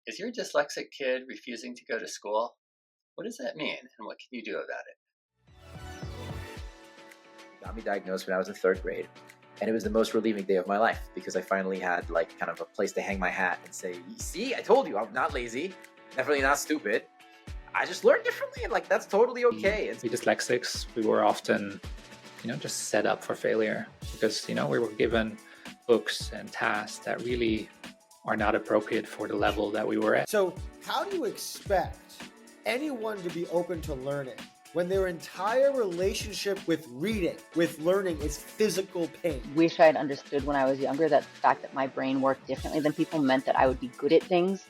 Is your dyslexic kid refusing to go to school? What does that mean, and what can you do about it? Got me diagnosed when I was in third grade, and it was the most relieving day of my life because I finally had like kind of a place to hang my hat and say, see, I told you I'm not lazy, definitely not stupid. I just learned differently, and like that's totally okay. We dyslexics, we were often, just set up for failure because, we were given books and tasks that really are not appropriate for the level that we were at. So how do you expect anyone to be open to learning when their entire relationship with reading, with learning, is physical pain? Wish I had understood when I was younger that the fact that my brain worked differently than people meant that I would be good at things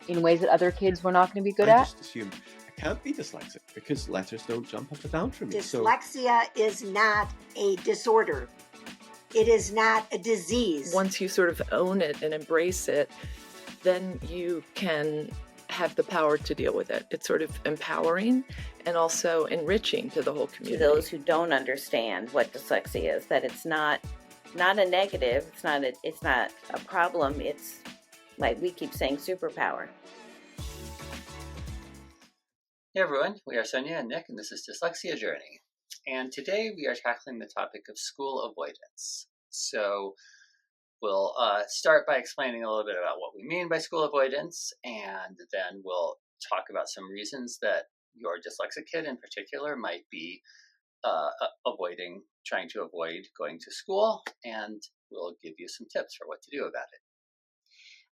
in ways that other kids were not going to be good I at. just assumed I can't be dyslexic because letters don't jump up and down for me. Dyslexia is not a disorder. It is not a disease. Once you sort of own it and embrace it, then you can have the power to deal with it. It's sort of empowering and also enriching to the whole community. To those who don't understand what dyslexia is, that it's not a negative, it's not a problem, it's like we keep saying superpower. Hey everyone, we are Sonia and Nick, and this is Dyslexia Journey. And today we are tackling the topic of school avoidance. So we'll start by explaining a little bit about what we mean by school avoidance, and then we'll talk about some reasons that your dyslexic kid in particular might be trying to avoid going to school, and we'll give you some tips for what to do about it.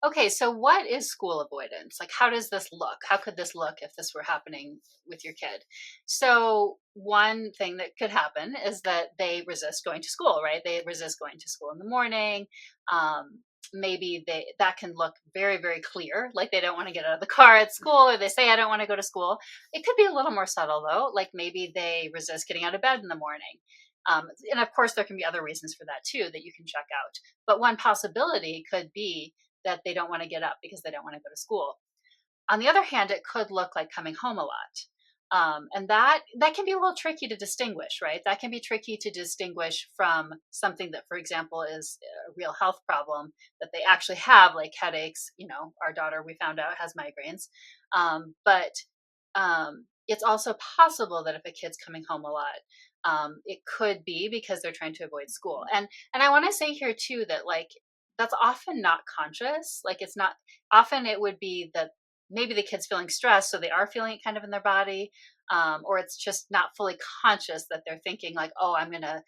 Okay, so what is school avoidance? Like, how does this look? How could this look if this were happening with your kid? So one thing that could happen is that they resist going to school, right? They resist going to school in the morning. Maybe that can look very, very clear, like they don't want to get out of the car at school, or they say, I don't want to go to school. It could be a little more subtle, though, like maybe they resist getting out of bed in the morning. And of course, there can be other reasons for that, too, that you can check out. But one possibility could be that they don't want to get up because they don't want to go to school. On the other hand, it could look like coming home a lot. And that can be a little tricky to distinguish, right? That can be tricky to distinguish from something that, for example, is a real health problem that they actually have, like headaches. Our daughter, we found out, has migraines. But it's also possible that if a kid's coming home a lot, it could be because they're trying to avoid school. And I want to say here, too, that like, that's often not conscious. Like it's not often it would be that maybe the kid's feeling stressed, so they are feeling it kind of in their body, or it's just not fully conscious that they're thinking like, oh, I'm going to,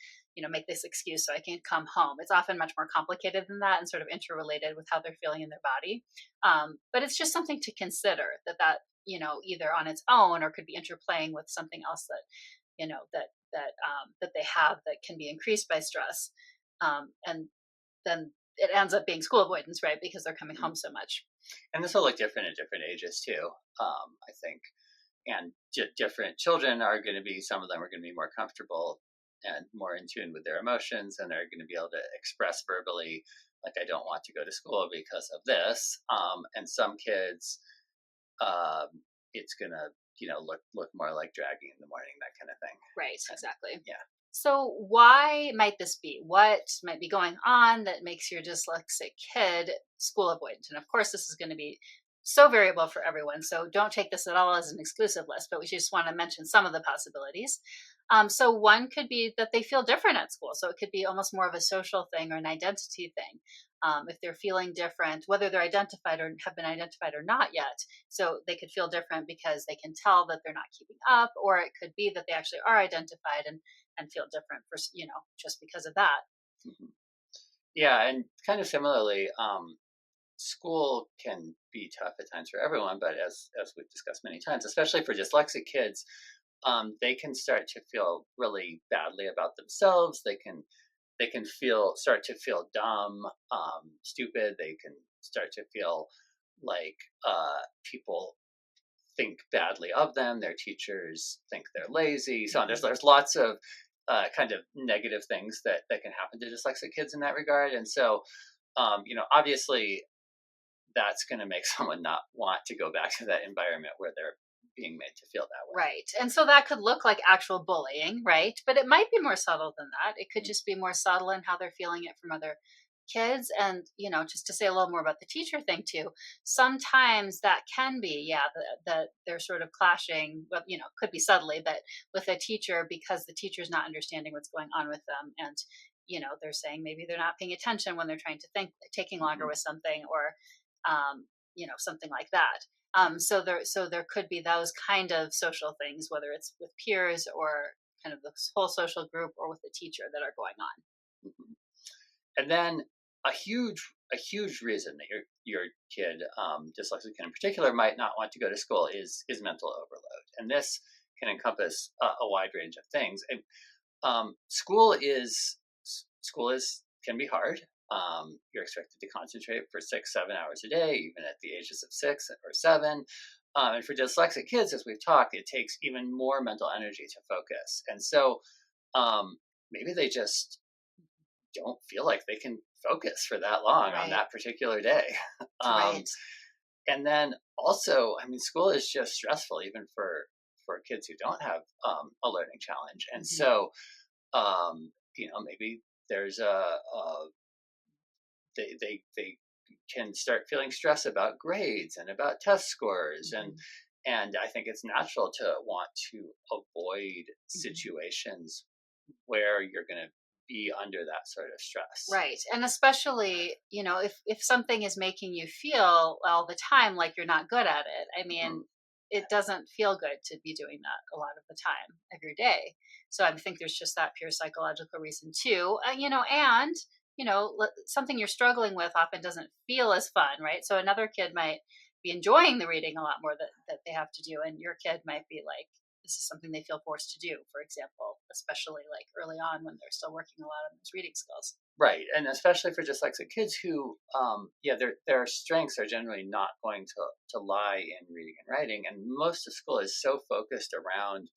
make this excuse so I can come home. It's often much more complicated than that and sort of interrelated with how they're feeling in their body. But it's just something to consider that, either on its own or could be interplaying with something else that, that they have that can be increased by stress. And then it ends up being school avoidance, right? Because they're coming home so much. And this will look different at different ages too, I think. And different children are going to be, some of them are going to be more comfortable and more in tune with their emotions, and they're going to be able to express verbally, like, I don't want to go to school because of this. And some kids, it's going to, look more like dragging in the morning, that kind of thing. Right, exactly. Yeah. So why might this be? What might be going on that makes your dyslexic kid school avoidant? And of course, this is going to be so variable for everyone. So don't take this at all as an exclusive list, but we just want to mention some of the possibilities. So one could be that they feel different at school. So it could be almost more of a social thing or an identity thing. If they're feeling different, whether they're identified or have been identified or not yet. So they could feel different because they can tell that they're not keeping up, or it could be that they actually are identified and feel different for, just because of that. Mm-hmm. Yeah. And kind of similarly, school can be tough at times for everyone, but as we've discussed many times, especially for dyslexic kids, they can start to feel really badly about themselves. They can start to feel dumb, stupid. They can start to feel like people think badly of them. Their teachers think they're lazy. So there's lots of kind of negative things that can happen to dyslexic kids in that regard. And so, obviously that's going to make someone not want to go back to that environment where they're being made to feel that way. Right. And so that could look like actual bullying, right? But it might be more subtle than that. It could just be more subtle in how they're feeling it from other kids. And, just to say a little more about the teacher thing too, sometimes that can be, that they're sort of clashing, but, could be subtly, but with a teacher, because the teacher's not understanding what's going on with them. And, they're saying maybe they're not paying attention when they're trying to think, taking longer with something, or, something like that. So there could be those kind of social things, whether it's with peers or kind of the whole social group or with the teacher, that are going on. Mm-hmm. And then a huge reason that your kid, dyslexic in particular, might not want to go to school is mental overload, and this can encompass a wide range of things. And school can be hard. You're expected to concentrate for 6-7 hours a day, even at the ages of 6 or 7. And for dyslexic kids, as we've talked, it takes even more mental energy to focus. And so maybe they just don't feel like they can focus for that long on that particular day. And then also, school is just stressful, even for kids who don't have a learning challenge. And so, maybe there's they can start feeling stress about grades and about test scores. And I think it's natural to want to avoid situations where you're going to be under that sort of stress. Right. And especially, if something is making you feel all the time like you're not good at it, it doesn't feel good to be doing that a lot of the time of your day. So I think there's just that pure psychological reason too, and something you're struggling with often doesn't feel as fun, right? So another kid might be enjoying the reading a lot more that they have to do, and your kid might be like, this is something they feel forced to do, for example, especially like early on when they're still working a lot on those reading skills. Right. And especially for dyslexic kids who, their strengths are generally not going to lie in reading and writing. And most of school is so focused around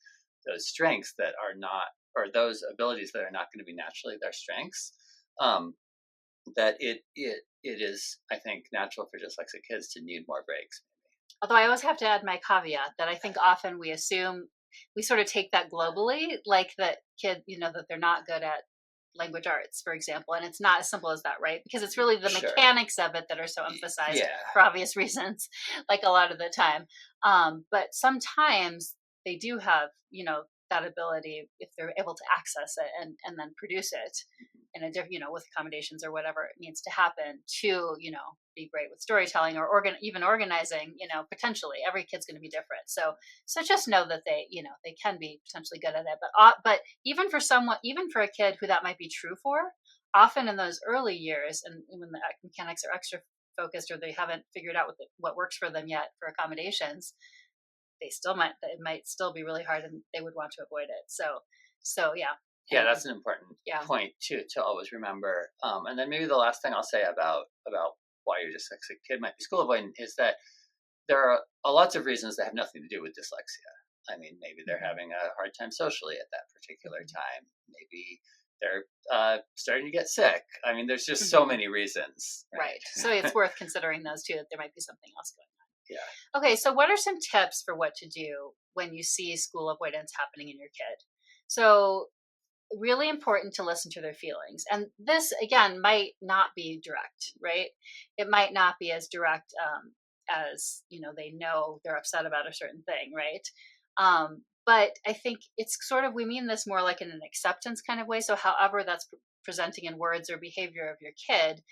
those strengths that are not, or those abilities that are not going to be naturally their strengths, that it is, I think, natural for dyslexic kids to need more breaks. Although I always have to add my caveat that I think often we assume, we sort of take that globally, like that kid, that they're not good at language arts, for example. And it's not as simple as that, right? Because it's really the mechanics of it that are so emphasized for obvious reasons, like a lot of the time. But sometimes they do have, that ability, if they're able to access it and then produce it in a different, with accommodations or whatever it needs to happen to, be great with storytelling or even organizing, potentially every kid's going to be different. So just know that they can be potentially good at it. But even for a kid who that might be true for, often in those early years, and when the mechanics are extra focused or they haven't figured out what works for them yet for accommodations, it might still be really hard, and they would want to avoid it. So yeah. Yeah, that's an important point to always remember. And then maybe the last thing I'll say about why your dyslexic kid might be school avoidant is that there are lots of reasons that have nothing to do with dyslexia. Maybe they're having a hard time socially at that particular time. Maybe they're starting to get sick. There's just so many reasons. Right. So it's worth considering those too, that there might be something else going on. Yeah. Okay, so what are some tips for what to do when you see school avoidance happening in your kid? So really important to listen to their feelings. And this, again, might not be direct, right? It might not be as direct as, they know they're upset about a certain thing, right? But I think it's sort of, we mean this more like in an acceptance kind of way. So however that's presenting in words or behavior of your kid,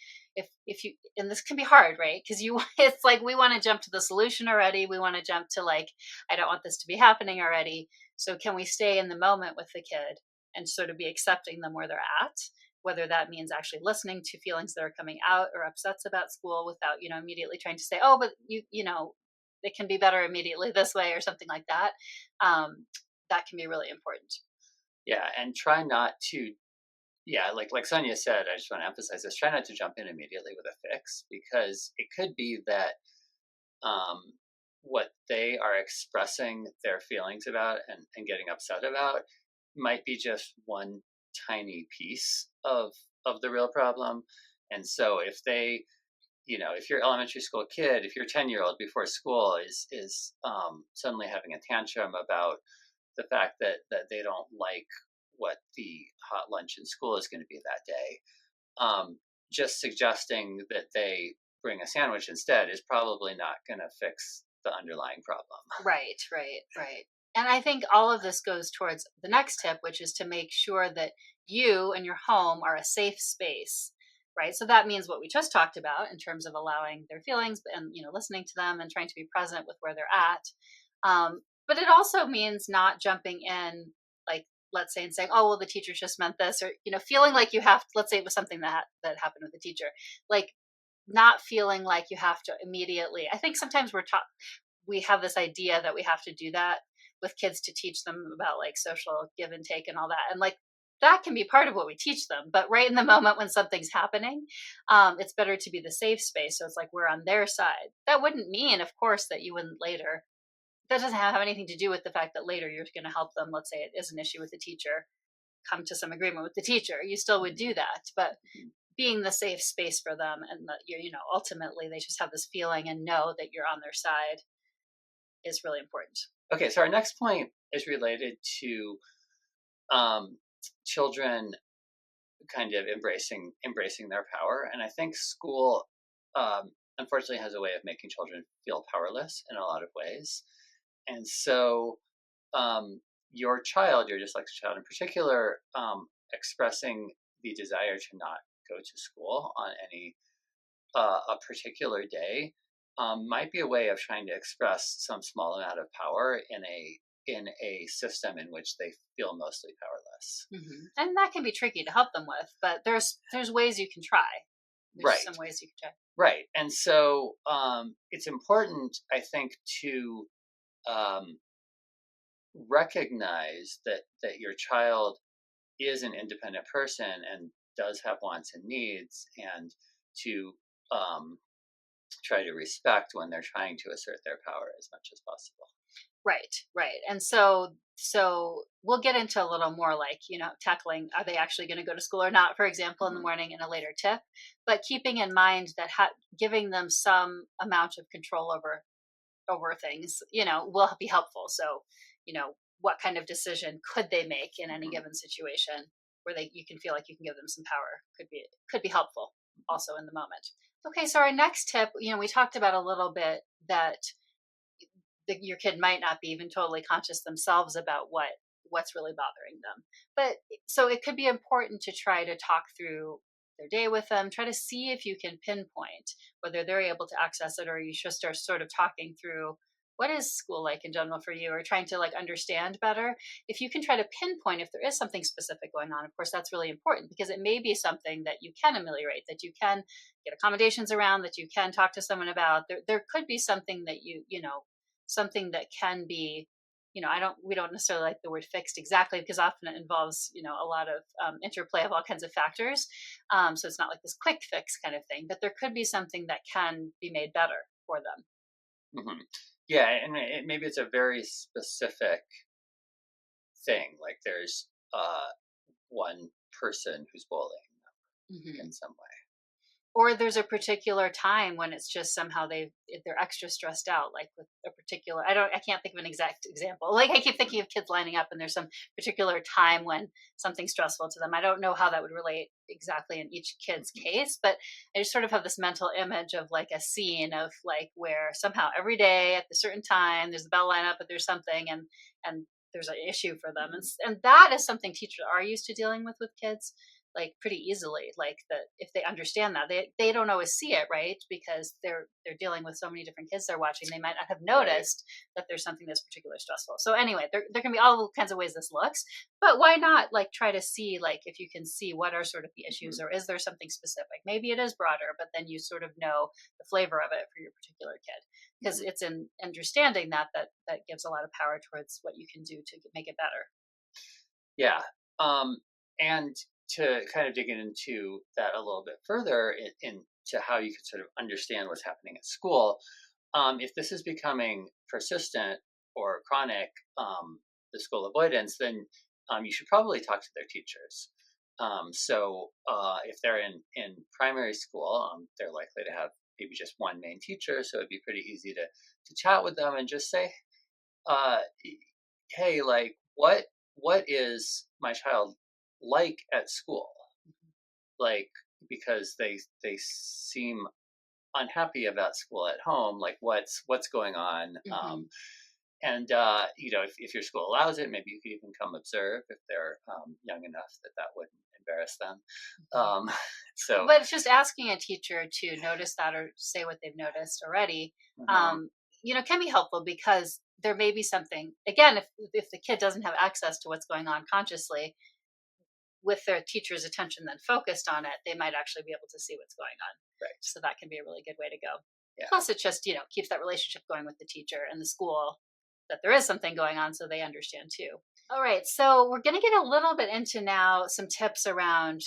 if you, and this can be hard, right? Because it's like, we want to jump to the solution already. We want to jump to like, I don't want this to be happening already. So can we stay in the moment with the kid and sort of be accepting them where they're at, whether that means actually listening to feelings that are coming out or upsets about school without, immediately trying to say, oh, but it can be better immediately this way or something like that. That can be really important. Yeah. And try not to, like Sonia said, I just want to emphasize this, try not to jump in immediately with a fix, because it could be that what they are expressing their feelings about and getting upset about might be just one tiny piece of the real problem. And so if they, if your elementary school kid, if your 10-year-old before school is suddenly having a tantrum about the fact that they don't like what the hot lunch in school is going to be that day, just suggesting that they bring a sandwich instead is probably not going to fix the underlying problem. Right, right, right. And I think all of this goes towards the next tip, which is to make sure that you and your home are a safe space, right? So that means what we just talked about in terms of allowing their feelings and, listening to them and trying to be present with where they're at. But it also means not jumping in, like, let's say, and saying, oh, well, the teacher just meant this, or, feeling like you have, let's say it was something that happened with the teacher, like not feeling like you have to immediately. I think sometimes we have this idea that we have to do that with kids to teach them about like social give and take and all that. And like, that can be part of what we teach them. But right in the moment when something's happening, it's better to be the safe space. So it's like we're on their side. That wouldn't mean, of course, that you wouldn't later. That doesn't have anything to do with the fact that later you're going to help them. Let's say it is an issue with the teacher, come to some agreement with the teacher. You still would do that. But being the safe space for them, and that ultimately they just have this feeling and know that you're on their side is really important. Okay, so our next point is related to children kind of embracing their power, and I think school unfortunately has a way of making children feel powerless in a lot of ways. And so your dyslexic child in particular, expressing the desire to not go to school on any a particular day might be a way of trying to express some small amount of power in a system in which they feel mostly powerless. Mm-hmm. And that can be tricky to help them with, but there's ways you can try. There's some ways you can try. Right. And so it's important, I think, to recognize that your child is an independent person and does have wants and needs, and to try to respect when they're trying to assert their power as much as possible. Right. And so we'll get into a little more like, tackling, are they actually going to go to school or not, for example, in the morning in a later tip, but keeping in mind that giving them some amount of control over things, will be helpful. So, what kind of decision could they make in any given situation where you can feel like you can give them some power could be helpful also in the moment. Okay, so our next tip, we talked about a little bit that your kid might not be even totally conscious themselves about what's really bothering them. But so it could be important to try to talk through their day with them, try to see if you can pinpoint whether they're able to access it, or you just are sort of talking through what is school like in general for you, or trying to like understand better. If you can try to pinpoint if there is something specific going on, of course, that's really important, because it may be something that you can ameliorate, that you can get accommodations around, that you can talk to someone about. There could be something that something that can be, we don't necessarily like the word fixed exactly, because often it involves, a lot of interplay of all kinds of factors. So it's not like this quick fix kind of thing, but there could be something that can be made better for them. Mm-hmm. Yeah, and maybe it's a very specific thing. Like there's one person who's bullying them in some way. Or there's a particular time when it's just somehow they're extra stressed out, like with a particular, I can't think of an exact example. Like I keep thinking of kids lining up and there's some particular time when something's stressful to them. I don't know how that would relate exactly in each kid's case, but I just sort of have this mental image of like a scene of like where somehow every day at a certain time, there's a bell lineup, but there's something and there's an issue for them. And that is something teachers are used to dealing with kids, like pretty easily, like that if they understand that, they don't always see it, right? Because they're dealing with so many different kids they're watching, they might not have noticed that there's something that's particularly stressful. So anyway, there can be all kinds of ways this looks, but why not like try to see like if you can see what are sort of the issues, or is there something specific? Maybe it is broader, but then you sort of know the flavor of it for your particular kid, because it's in understanding that gives a lot of power towards what you can do to make it better. Yeah. And to kind of dig into that a little bit further into how you could sort of understand what's happening at school, if this is becoming persistent or chronic, the school avoidance, then you should probably talk to their teachers. So if they're in primary school, they're likely to have maybe just one main teacher, so it'd be pretty easy to chat with them and just say, hey, like what is my child like at school? Like, because they seem unhappy about school at home, like what's going on. And if your school allows it, maybe you could even come observe if they're young enough that wouldn't embarrass them. But it's just asking a teacher to notice that or say what they've noticed already, can be helpful, because there may be something, again, if the kid doesn't have access to what's going on consciously, with their teacher's attention then focused on it, they might actually be able to see what's going on. Right. So that can be a really good way to go. Yeah. Plus it just, keeps that relationship going with the teacher and the school, that there is something going on, so they understand too. All right. So we're going to get a little bit into now some tips around,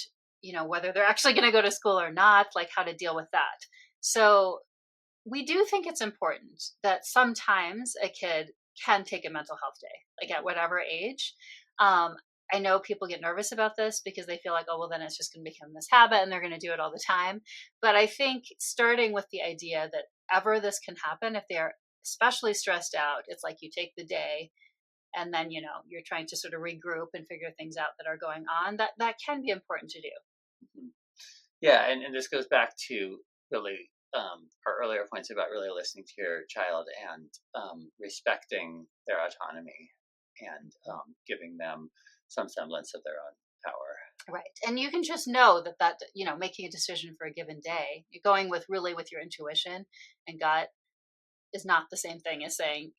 whether they're actually going to go to school or not, like how to deal with that. So we do think it's important that sometimes a kid can take a mental health day, like at whatever age. I know people get nervous about this because they feel like, oh, well, then it's just going to become this habit and they're going to do it all the time. But I think starting with the idea that ever this can happen, if they're especially stressed out, it's like you take the day and then, you're trying to sort of regroup and figure things out that are going on. That can be important to do. Yeah. And this goes back to really our earlier points about really listening to your child and respecting their autonomy and giving them some semblance of their own power. Right. And you can just know that, making a decision for a given day, you're going with your intuition and gut is not the same thing as saying,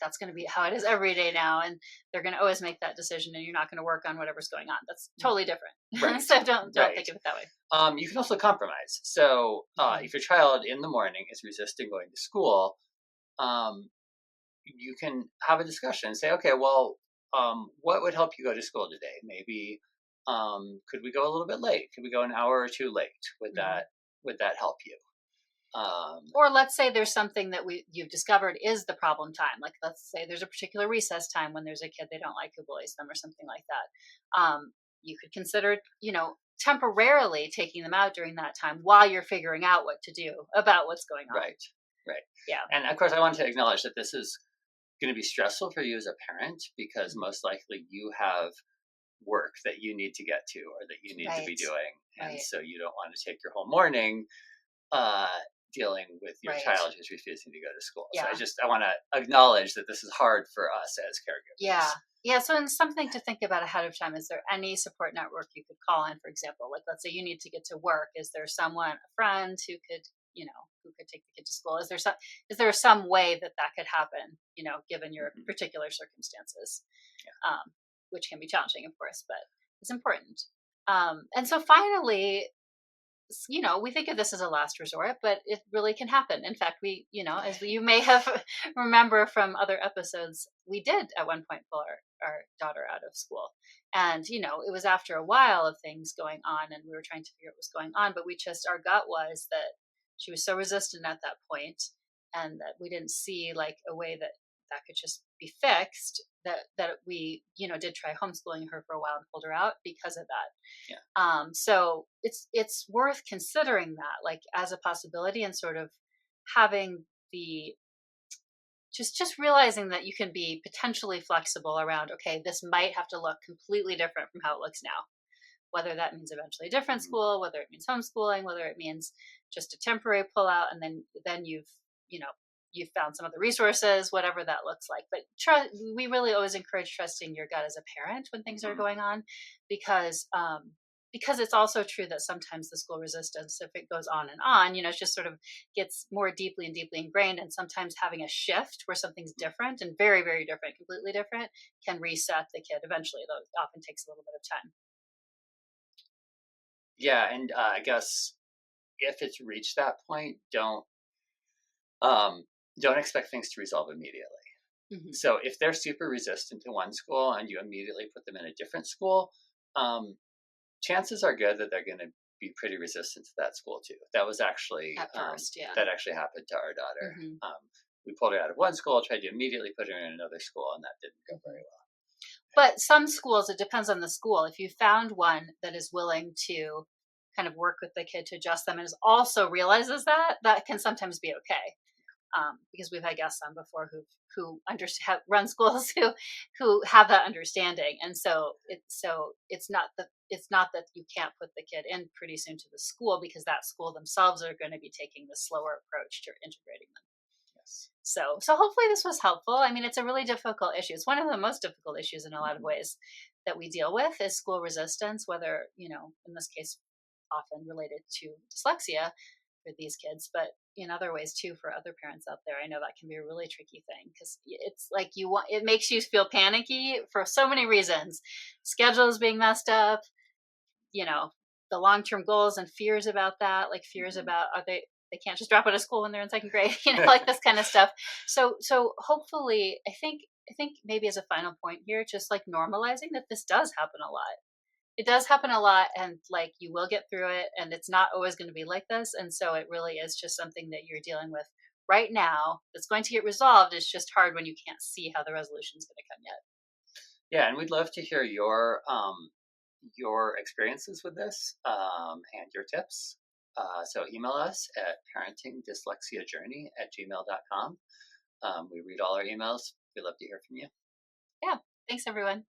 that's going to be how it is every day now. And they're going to always make that decision and you're not going to work on whatever's going on. That's totally different. Right. So don't think of it that way. You can also compromise. So if your child in the morning is resisting going to school, you can have a discussion and say, okay, well, what would help you go to school today? Maybe could we go a little bit late? Could we go an hour or two late? Would that help you? Or let's say there's something that you've discovered is the problem time. Like let's say there's a particular recess time when there's a kid they don't like who bullies them or something like that. You could consider, temporarily taking them out during that time while you're figuring out what to do about what's going on. Right. Yeah. And of course, I want to acknowledge that this is going to be stressful for you as a parent, because most likely you have work that you need to get to or that you need to be doing. And so you don't want to take your whole morning dealing with your child who's refusing to go to school. Yeah. So I want to acknowledge that this is hard for us as caregivers. Yeah. Yeah. So it's something to think about ahead of time. Is there any support network you could call in, for example? Like, let's say you need to get to work. Is there someone, a friend who could, who could take the kid to school? Is there some way that could happen, given your particular circumstances, which can be challenging, of course, but it's important. And so finally, we think of this as a last resort, but it really can happen. In fact, we, as you may have remember from other episodes, we did at one point pull our daughter out of school. And, it was after a while of things going on and we were trying to figure out what was going on, but our gut was that she was so resistant at that point and that we didn't see like a way that could just be fixed, that we, did try homeschooling her for a while and pulled her out because of that. Yeah. So it's worth considering that like as a possibility and sort of having the, just realizing that you can be potentially flexible around, okay, this might have to look completely different from how it looks now. Whether that means eventually a different school, whether it means homeschooling, whether it means just a temporary pullout, and then you've found some other resources, whatever that looks like. But we really always encourage trusting your gut as a parent when things are going on, because it's also true that sometimes the school resistance, if it goes on and on, it just sort of gets more deeply and deeply ingrained. And sometimes having a shift where something's different and very, very different, completely different, can reset the kid eventually, though it often takes a little bit of time. Yeah, and I guess if it's reached that point, don't expect things to resolve immediately. Mm-hmm. So if they're super resistant to one school and you immediately put them in a different school, chances are good that they're going to be pretty resistant to that school too. That was actually at first, that actually happened to our daughter. Mm-hmm. We pulled her out of one school, tried to immediately put her in another school, and that didn't go very well. But some schools, it depends on the school. If you found one that is willing to kind of work with the kid to adjust them and also realizes that can sometimes be okay. because we've had guests on before who run schools who have that understanding, and so it's not that you can't put the kid in pretty soon to the school, because that school themselves are going to be taking the slower approach to integrating them. Yes. So hopefully this was helpful. I mean, it's a really difficult issue. It's one of the most difficult issues in a lot of ways that we deal with, is school resistance, whether, in this case, often related to dyslexia for these kids, but in other ways too for other parents out there. I know that can be a really tricky thing, because it's like it makes you feel panicky for so many reasons. Schedules being messed up, the long-term goals and fears about that, like fears about they can't just drop out of school when they're in second grade, like this kind of stuff. So hopefully, I think maybe as a final point here, just like normalizing that this does happen a lot. It does happen a lot, and like you will get through it, and it's not always going to be like this. And so it really is just something that you're dealing with right now that's going to get resolved. It's just hard when you can't see how the resolution is going to come yet. Yeah, and we'd love to hear your experiences with this and your tips. So email us at parentingdyslexiajourney@gmail.com. We read all our emails. We'd love to hear from you. Yeah. Thanks, everyone.